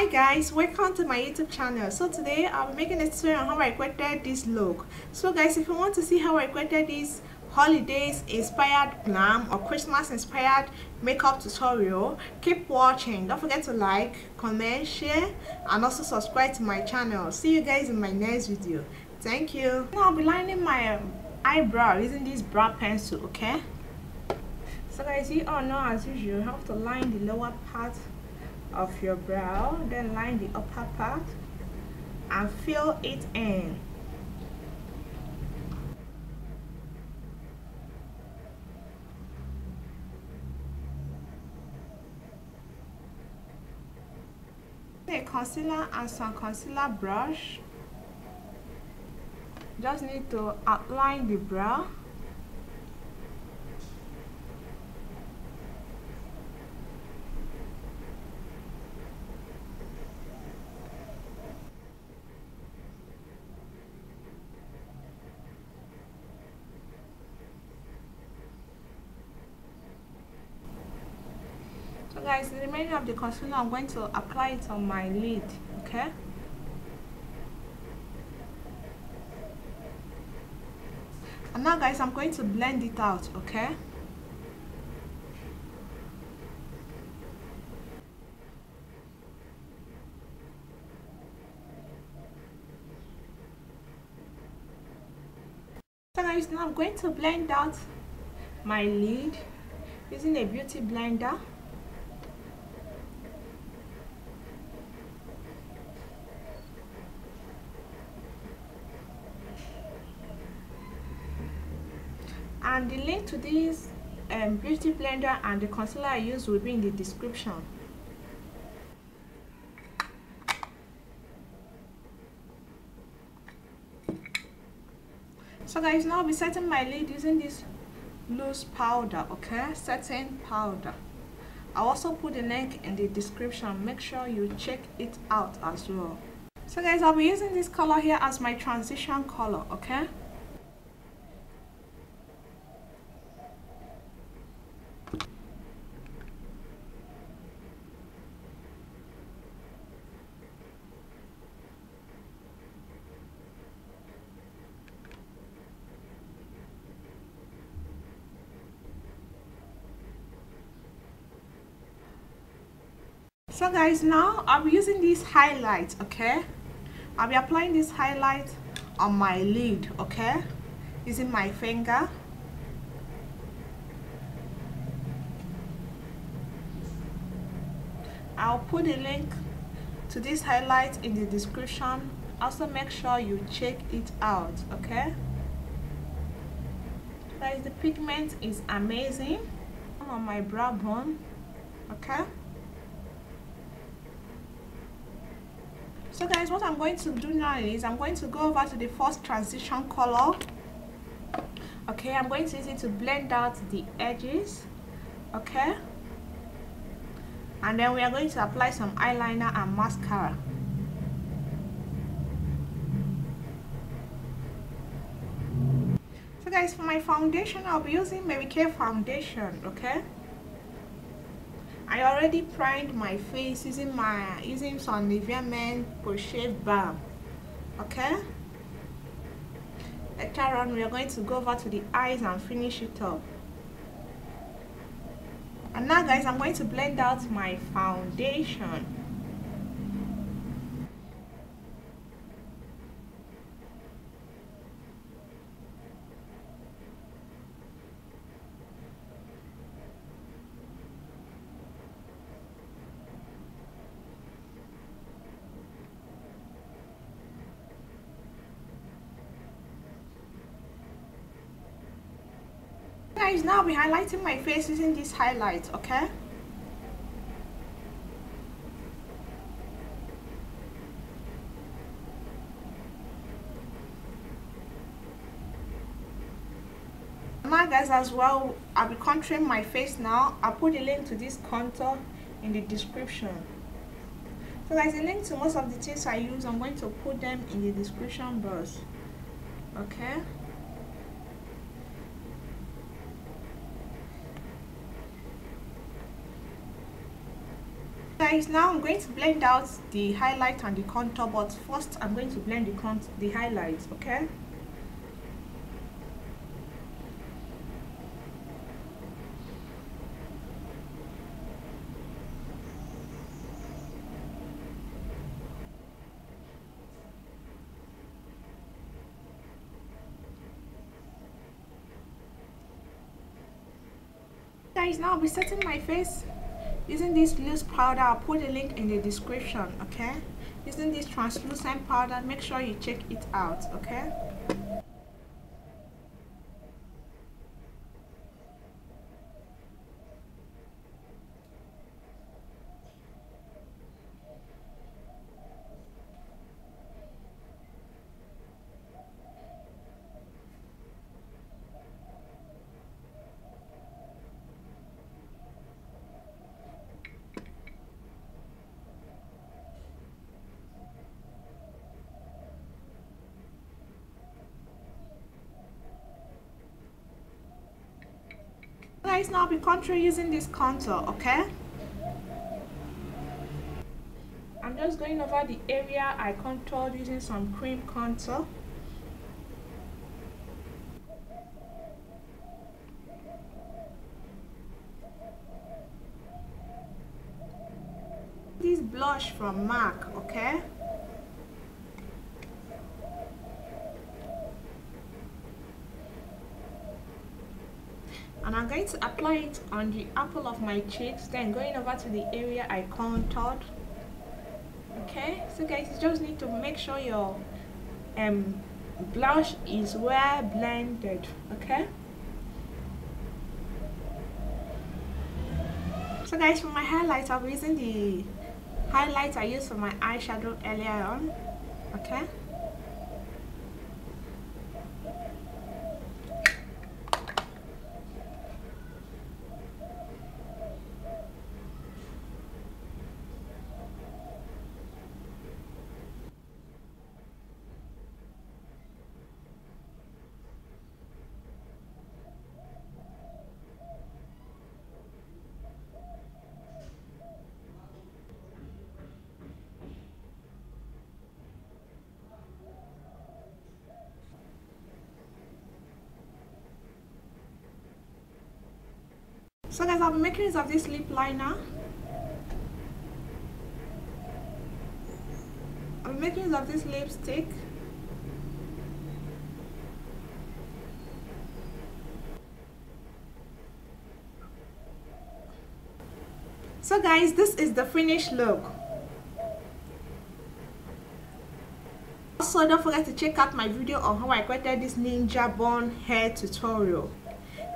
Hi guys, welcome to my YouTube channel. So today I'll be making a tutorial on how I created this look. So guys, if you want to see how I created this holidays inspired glam or Christmas inspired makeup tutorial, keep watching. Don't forget to like, comment, share, and also subscribe to my channel. See you guys in my next video. Thank you. Now I'll be lining my eyebrow using this brow pencil, okay? So guys, you all know as usual, you have to line the lower part of your brow, then line the upper part and fill it in. A concealer and some concealer brush. Just need to outline the brow. So guys, the remaining of the concealer, I'm going to apply it on my lid, okay? And now guys, I'm going to blend it out, okay? So guys, now I'm going to blend out my lid using a beauty blender. And the link to this beauty blender and the concealer I use will be in the description. So guys, now I'll be setting my lid using this loose powder, okay? Setting powder. I'll also put the link in the description. Make sure you check it out as well. So guys, I'll be using this color here as my transition color, okay? So guys, now I'll be using this highlight, okay? I'll be applying this highlight on my lid, okay? Using my finger. I'll put the link to this highlight in the description. Also make sure you check it out, okay? Guys, the pigment is amazing on my brow bone, okay? So guys, what I'm going to do now is I'm going to go over to the first transition color. Okay, I'm going to use it to blend out the edges, okay? And then we are going to apply some eyeliner and mascara. So guys, for my foundation, I'll be using Mary Kay foundation, okay? I already primed my face using some Nivea Men Crochet balm, okay? Later on, we are going to go over to the eyes and finish it up. And now guys, I'm going to blend out my foundation. Guys, now I'll be highlighting my face using this highlight, okay? Now guys, as well, I'll be contouring my face now. I'll put the link to this contour in the description. So guys, the link to most of the things I use, I'm going to put them in the description box, okay? guys, now I'm going to blend out the highlight and the contour, but first I'm going to blend the highlights, okay? Guys, now I'll be setting my face using this loose powder. I'll put a link in the description, okay? Using this translucent powder, make sure you check it out, okay? Guys, now I'll be contouring using this contour, okay? I'm just going over the area I contoured using some cream contour. This blush from MAC, okay? And I'm going to apply it on the apple of my cheeks, then going over to the area I contoured. Okay, so guys, you just need to make sure your blush is well blended, okay? So guys, for my highlights, I'll be using the highlights I used for my eyeshadow earlier on, okay? So guys, I'll be making use of this lip liner. I'll be making use of this lipstick. So guys, this is the finished look. Also, don't forget to check out my video on how I created this ninja bun hair tutorial.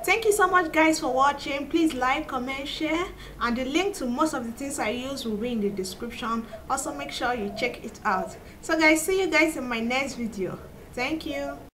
Thank you so much guys for watching. Please like, comment, share, and the link to most of the things I use will be in the description. Also make sure you check it out. So guys, see you guys in my next video. Thank you.